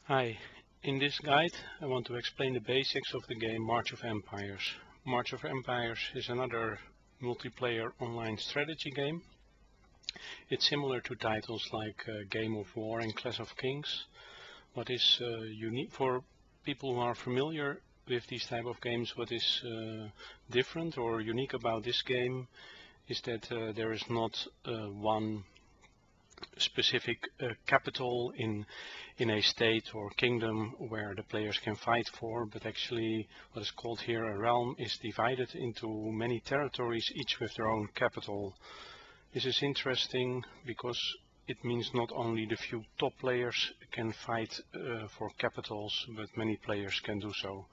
Hi, in this guide I want to explain the basics of the game March of Empires. March of Empires is another multiplayer online strategy game. It's similar to titles like Game of War and Clash of Kings. What is unique for people who are familiar with these type of games, what is different or unique about this game is that there is not one specific capital in a state or kingdom where the players can fight for, but actually what is called here a realm is divided into many territories, each with their own capital. This is interesting because it means not only the few top players can fight for capitals, but many players can do so.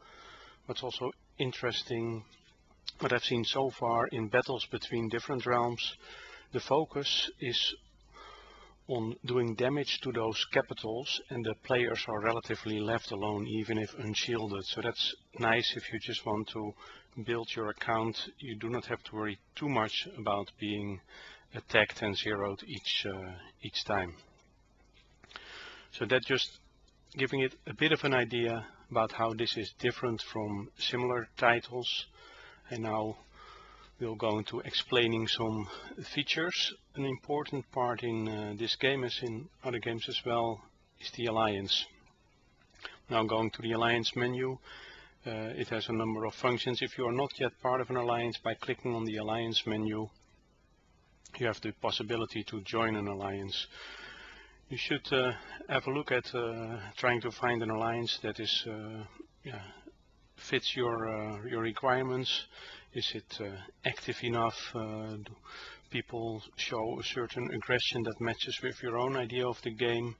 What's also interesting, what I've seen so far in battles between different realms, the focus is on doing damage to those capitals, and the players are relatively left alone even if unshielded. So that's nice if you just want to build your account. You do not have to worry too much about being attacked and zeroed each time. So that's just giving it a bit of an idea about how this is different from similar titles. And now we'll go into explaining some features. An important part in this game, as in other games as well, is the alliance. Now going to the alliance menu, it has a number of functions. If you are not yet part of an alliance, by clicking on the alliance menu you have the possibility to join an alliance. You should have a look at trying to find an alliance that is fits your requirements. Is it active enough? Do people show a certain aggression that matches with your own idea of the game?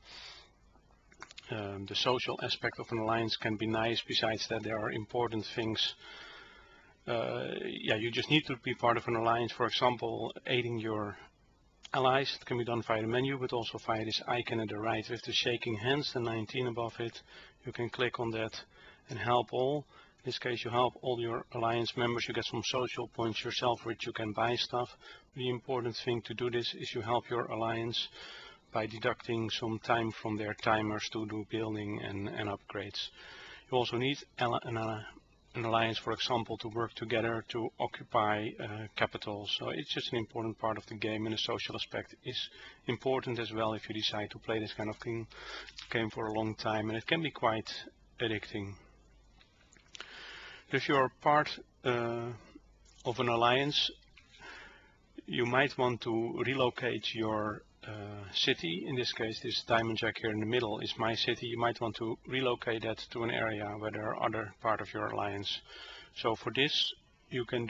The social aspect of an alliance can be nice. Besides that, there are important things. You just need to be part of an alliance. For example, aiding your allies. It can be done via the menu, but also via this icon at the right with the shaking hands, the 19 above it. You can click on that and help all. In this case, you help all your alliance members. You get some social points yourself, which you can buy stuff. The important thing to do this is you help your alliance by deducting some time from their timers to do building and upgrades. You also need an alliance, for example, to work together to occupy capitals. So it's just an important part of the game, and the social aspect is important as well if you decide to play this kind of game for a long time, and it can be quite addicting. If you're part of an alliance, you might want to relocate your city. In this case, this diamond jack here in the middle is my city. You might want to relocate that to an area where there are other part of your alliance. So for this, you can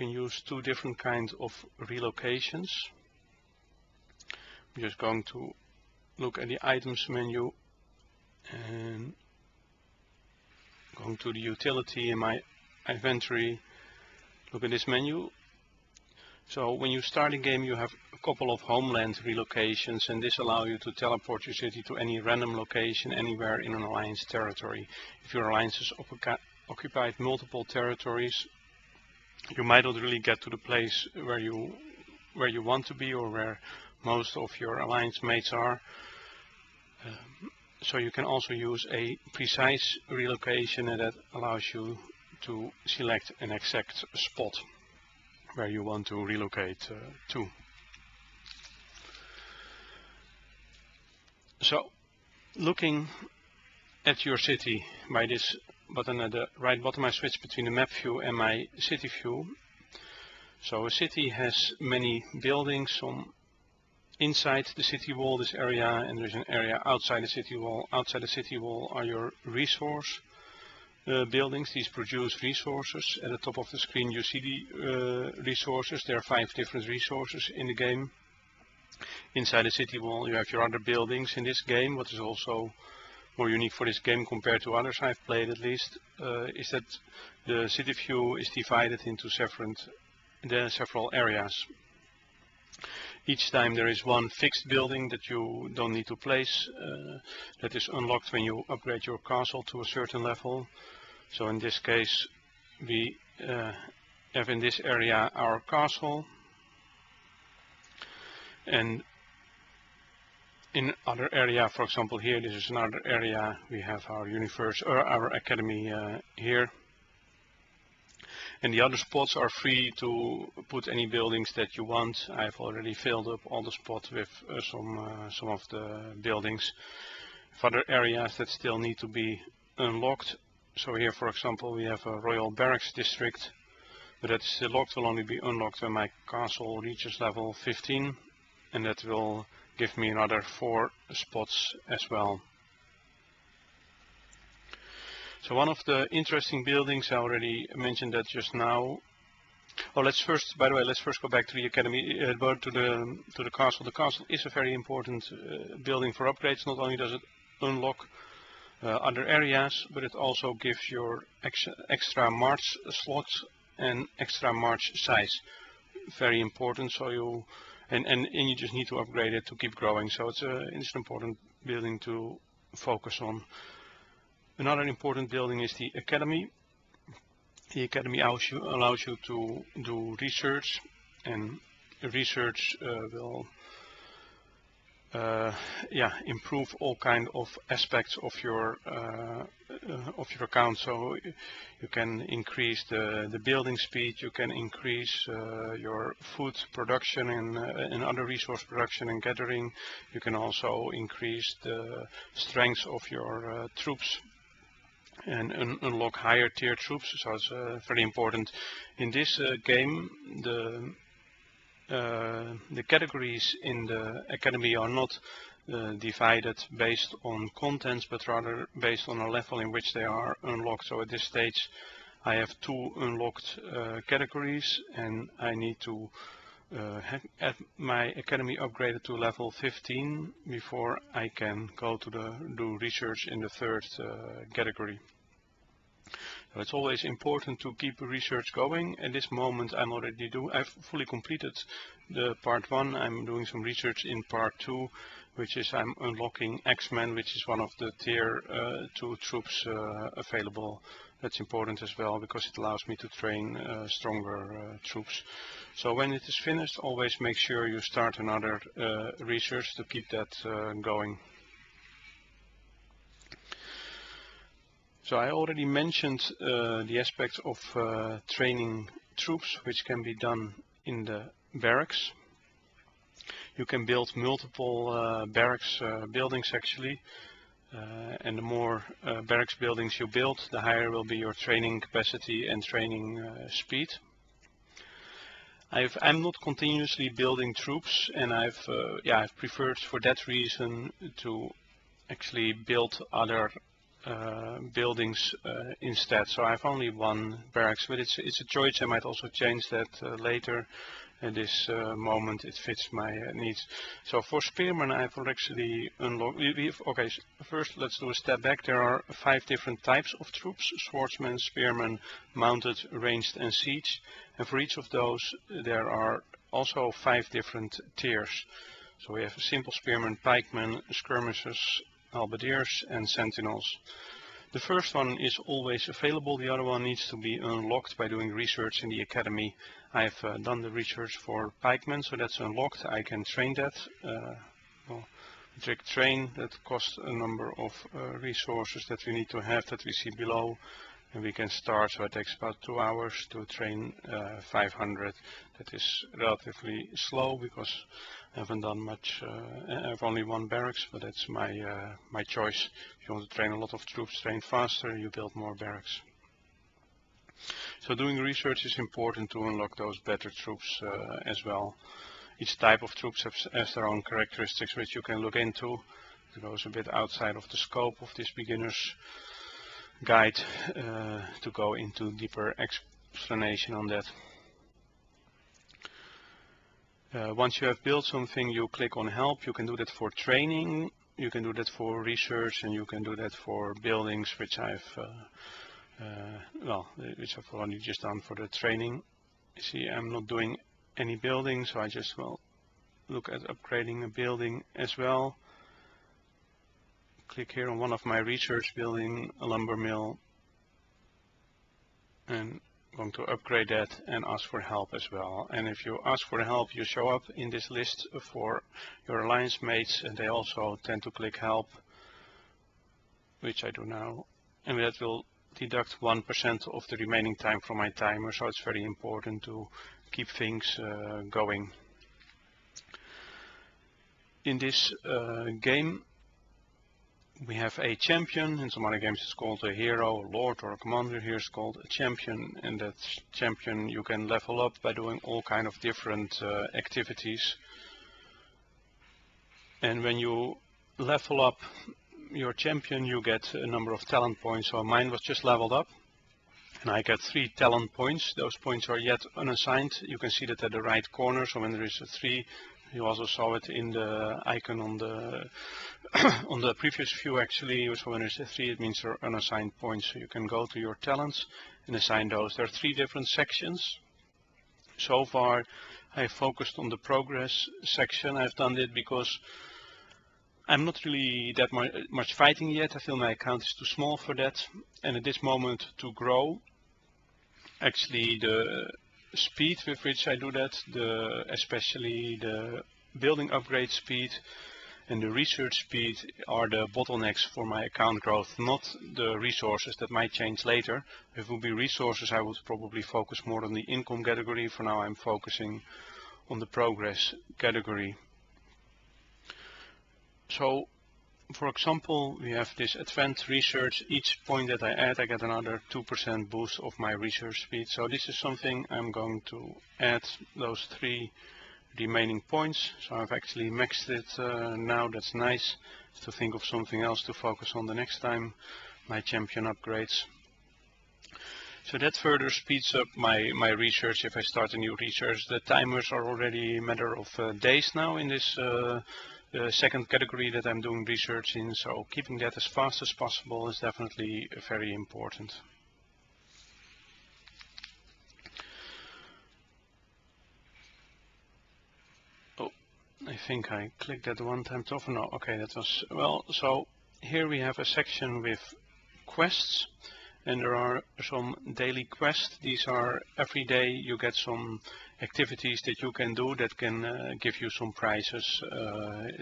use two different kinds of relocations. I'm just going to look at the items menu and going to the utility in my inventory. Look at this menu. So when you start a game, you have a couple of homeland relocations, and this allows you to teleport your city to any random location anywhere in an alliance territory. If your alliance has occupied multiple territories, you might not really get to the place where you want to be or where most of your alliance mates are. So you can also use a precise relocation, and that allows you to select an exact spot where you want to relocate to. So looking at your city by this button at the right bottom, I switch between the map view and my city view. So a city has many buildings, some inside the city wall, this area, and there's an area outside the city wall. Outside the city wall are your resource buildings. These produce resources. At the top of the screen you see the resources. There are 5 different resources in the game. Inside the city wall you have your other buildings. In this game, what is also more unique for this game compared to others I've played at least, is that the city view is divided into several areas. Each time there is one fixed building that you don't need to place, that is unlocked when you upgrade your castle to a certain level. So in this case we have in this area our castle, and in other area, for example here, this is another area, we have our university or our academy here. And the other spots are free to put any buildings that you want. I've already filled up all the spots with some of the buildings. Other areas that still need to be unlocked. So here, for example, we have a Royal Barracks district, but that is still locked. Will only be unlocked when my castle reaches level 15, and that will give me another 4 spots as well. So one of the interesting buildings, I already mentioned that just now. Oh, let's first go back to the academy, to the castle. The castle is a very important building for upgrades. Not only does it unlock other areas, but it also gives your extra march slots and extra march size. Very important. So you you just need to upgrade it to keep growing. So it's an important building to focus on. Another important building is the academy. The academy allows you to do research, and research will improve all kind of aspects of your account. So you can increase the building speed, you can increase your food production and other resource production and gathering. You can also increase the strength of your troops and unlock higher tier troops. So it's very important. In this game, the categories in the academy are not divided based on contents, but rather based on a level in which they are unlocked. So at this stage I have 2 unlocked categories, and I need to have my academy upgraded to level 15 before I can go to do research in the 3rd category. So it's always important to keep research going. At this moment I've fully completed the part 1. I'm doing some research in part 2, which is I'm unlocking X-Men, which is one of the tier 2 troops available. That's important as well because it allows me to train stronger troops. So when it is finished, always make sure you start another research to keep that going. So I already mentioned the aspects of training troops, which can be done in the barracks. You can build multiple barracks buildings actually, and the more barracks buildings you build, the higher will be your training capacity and training speed. I'm not continuously building troops, and I've preferred for that reason to actually build other buildings instead. So I have only 1 barracks, but it's a choice. I might also change that later. At this moment it fits my needs. So for spearmen I've actually unlocked. Okay, so first let's do a step back. There are 5 different types of troops: swordsmen, spearmen, mounted, ranged and siege. And for each of those there are also 5 different tiers. So we have simple spearmen, pikemen, skirmishers, halberdiers and sentinels. The first one is always available. The other one needs to be unlocked by doing research in the academy. I've done the research for pikemen, so that's unlocked. I can train that. Trick train, that costs a number of resources that we need to have, that we see below. And we can start, so it takes about 2 hours to train 500. That is relatively slow because I haven't done much. I have only 1 barracks, but that's my choice. If you want to train a lot of troops, train faster, you build more barracks. So doing research is important to unlock those better troops as well. Each type of troops has their own characteristics which you can look into. It goes a bit outside of the scope of this beginner's guide to go into deeper explanation on that. Once you have built something, you click on help. You can do that for training, you can do that for research, and you can do that for buildings, which I've already just done for the training. You see, I'm not doing any building, so I just will look at upgrading a building as well. Click here on one of my research building, a lumber mill, and going to upgrade that and ask for help as well. And if you ask for help, you show up in this list for your alliance mates, and they also tend to click help, which I do now, and that will deduct 1% of the remaining time from my timer, so it's very important to keep things going. In this game we have a champion. In some other games it's called a hero, a lord, or a commander. Here it's called a champion, and that champion you can level up by doing all kind of different activities. And when you level up your champion, you get a number of talent points. So mine was just leveled up, and I get 3 talent points. Those points are yet unassigned. You can see that at the right corner. So when there is a 3, you also saw it in the icon on the on the previous view actually. So when there's a 3, it means they're unassigned points. So you can go to your talents and assign those. There are 3 different sections. So far I focused on the progress section. I've done it because I'm not really that much fighting yet. I feel my account is too small for that, and at this moment to grow, actually the speed with which I do that, especially the building upgrade speed and the research speed, are the bottlenecks for my account growth, not the resources. That might change later. If it would be resources, I would probably focus more on the income category. For now I'm focusing on the progress category. So for example, we have this advanced research. Each point that I add, I get another 2% boost of my research speed. So this is something I'm going to add, those 3 remaining points. So I've actually maxed it now. That's nice to think of something else to focus on the next time my champion upgrades. So that further speeds up my research. If I start a new research, the timers are already a matter of days now in this the second category that I'm doing research in, so keeping that as fast as possible is definitely very important. Oh, I think I clicked that one time too often. No, okay, that was, well, so here we have a section with quests, and there are some daily quests. These are every day you get some activities that you can do that can give you some prizes.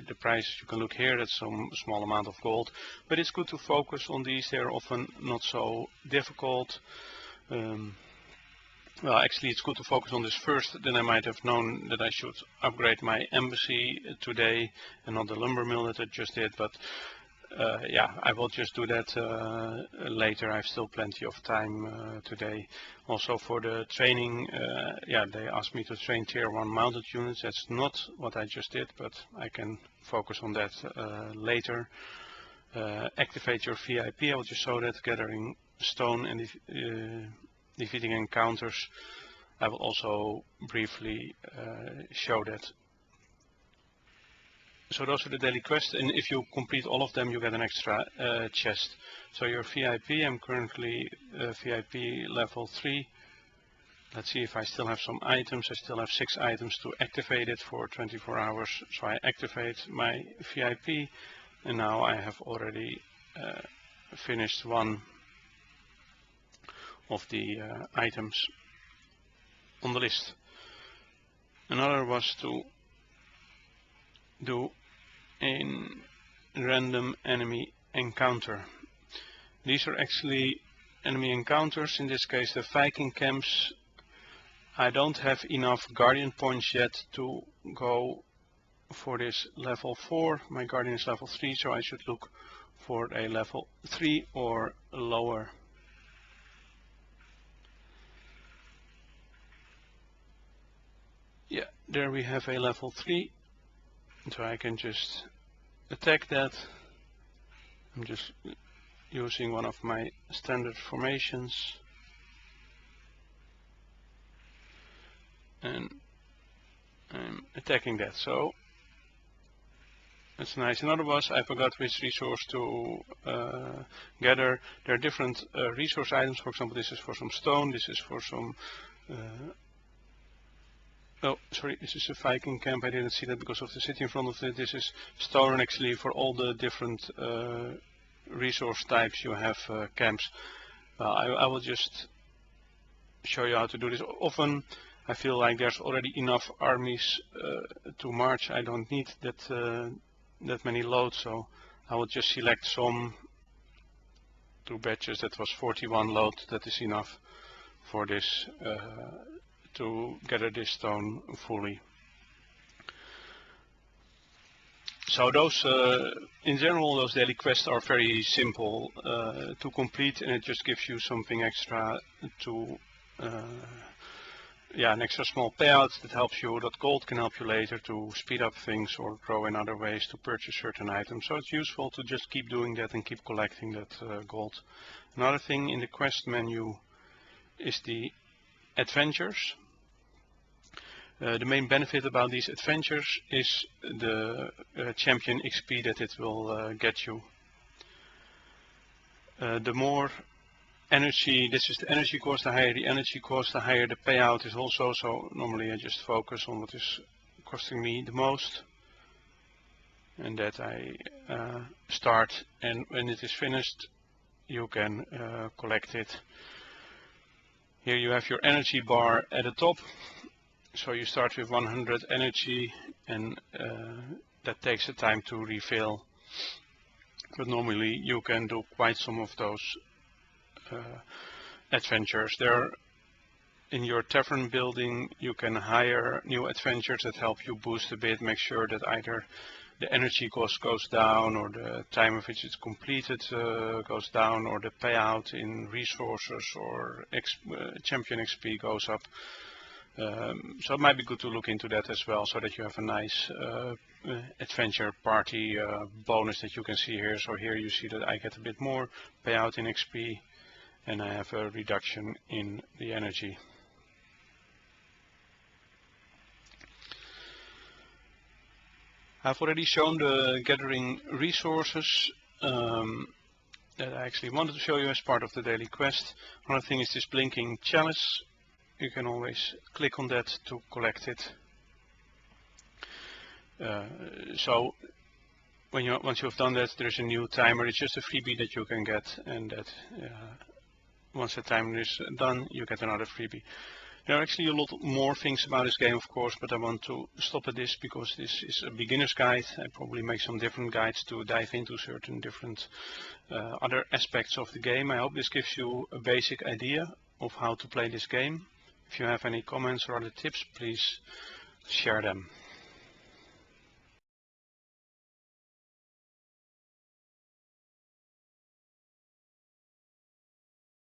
The price you can look here, that's some small amount of gold, but it's good to focus on these. They're often not so difficult. Well, actually it's good to focus on this first, then I might have known that I should upgrade my embassy today and not the lumber mill that I just did, but yeah, I will just do that later. I have still plenty of time today. Also for the training, yeah, they asked me to train tier 1 mounted units. That's not what I just did, but I can focus on that later. Activate your VIP, I will just show that. Gathering stone and defeating encounters, I will also briefly show that. So those are the daily quests, and if you complete all of them you get an extra chest. So your VIP, I'm currently VIP level 3. Let's see if I still have some items. I still have 6 items to activate it for 24 hours. So I activate my VIP, and now I have already finished one of the items on the list. Another was to do a random enemy encounter. These are actually enemy encounters, in this case the Viking camps. I don't have enough guardian points yet to go for this level 4. My guardian is level 3, so I should look for a level 3 or lower. Yeah, there we have a level 3. So I can just attack that. I'm just using one of my standard formations, and I'm attacking that. So that's nice. Another was, I forgot which resource to gather. There are different resource items. For example, this is for some stone, this is for some oh, sorry, this is a Viking camp. I didn't see that because of the city in front of it. This is stone actually for all the different resource types you have camps. I will just show you how to do this. Often I feel like there's already enough armies to march. I don't need that many loads, so I will just select some 2 batches. That was 41 load. That is enough for this to gather this stone fully. So those, in general, those daily quests are very simple to complete, and it just gives you something extra to, an extra small payout that helps you. That gold can help you later to speed up things or grow in other ways to purchase certain items. So it's useful to just keep doing that and keep collecting that gold. Another thing in the quest menu is the adventures. The main benefit about these adventures is the champion XP that it will get you. The more energy, this is the energy cost, the higher the energy cost, the higher the payout is also. So normally I just focus on what is costing me the most, and that I start, and when it is finished you can collect it. Here you have your energy bar at the top. So you start with 100 energy, and that takes the time to refill. But normally you can do quite some of those adventures. There in your tavern building you can hire new adventures that help you boost a bit, make sure that either the energy cost goes down, or the time of which it's completed goes down, or the payout in resources or champion XP goes up. So it might be good to look into that as well, so that you have a nice adventure party bonus that you can see here. So here you see that I get a bit more payout in XP, and I have a reduction in the energy. I've already shown the gathering resources that I actually wanted to show you as part of the daily quest. Another thing is this blinking chalice. You can always click on that to collect it. So once you've done that, there's a new timer. It's just a freebie that you can get, and that once the timer is done, you get another freebie. There are actually a lot more things about this game, of course, but I want to stop at this because this is a beginner's guide. I probably make some different guides to dive into certain different other aspects of the game. I hope this gives you a basic idea of how to play this game. If you have any comments or other tips, please share them.